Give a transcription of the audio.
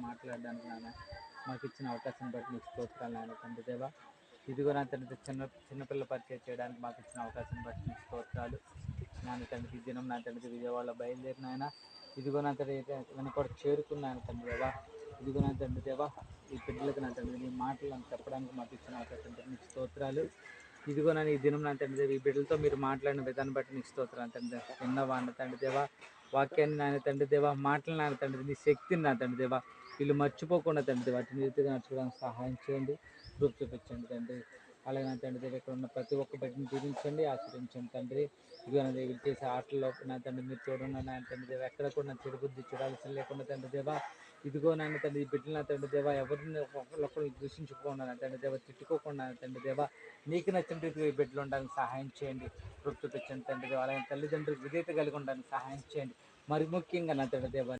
మాట్లాడడానికి నాయన మాకు ఇచ్చిన అవకాశం బట్టి నీకు స్తోత్రాలు నాయన తండ్రి దేవ. ఇదిగో నా తండ్రి చిన్నపిల్ల పరిచయం చేయడానికి మాకు ఇచ్చిన అవకాశం బట్టి నీకు స్తోత్రాలు నాన్న తండ్రి. ఈ దినం నా తండ్రి విజయవాడలో బయలుదేరిన ఆయన ఇదిగో నా తండ్రి వెనక చేరుకున్నాను తండ్రి దేవ. ఇదిగో నా తండ్రి దేవ, ఈ బిడ్డలకు నా తండ్రి నీ మాటలను చెప్పడానికి మాకు ఇచ్చిన అవకాశం బట్టి నీకు స్తోత్రాలు. ఇదిగో నన్ను ఈ దినం నా తండ్రి దేవ, ఈ బిడ్డలతో మీరు మాట్లాడిన విధానం బట్టి నీకు స్తోత్రాలు తండ్రి. విన్నవాడిన తండ్రి దేవ, వాక్యాన్ని నాయన తండ్రి దేవ, మాటలు నాయన తండ్రి, నీ శక్తిని నా తండ్రి దేవ వీళ్ళు మర్చిపోకుండా తండ్రి వాటిని నీతిగా నడుచుకోవడానికి సహాయం చేయండి, రూపు చూపించండి తండ్రి. అలాగే నా తండ్రి దేవ ఇక్కడ ఉన్న ప్రతి ఒక్క బిడ్డని దీవించండి, ఆశ్రయించండి తండ్రి. ఇదిగో నా దేవ చేసే ఆటల్లో నా తండ్రి మీరు చూడండి నా తండ్రి దేవ, ఎక్కడ కూడా చెడు బుద్ధి చూడాల్సిన లేకుండా తండ్రి దేవ. ఇదిగో నాయన తండ్రి ఈ బిడ్డలు నా తండ్రి దేవ ఎవరిని ఒకరినొకరు దూషించుకోకుండా నా తండ్రి దేవ, తిట్టుకోకుండా నా తండ్రి దేవ నీకు నచ్చిన రీతిలో ఈ బిడ్డలు ఉండడానికి సహాయం చేయండి, రూపు చూపించండి తండ్రి దేవ. అలాగే తల్లిదండ్రులకు విధేయత కలిగి ఉండడానికి సహాయం చేయండి. మరి ముఖ్యంగా నా తండ్రి దేవ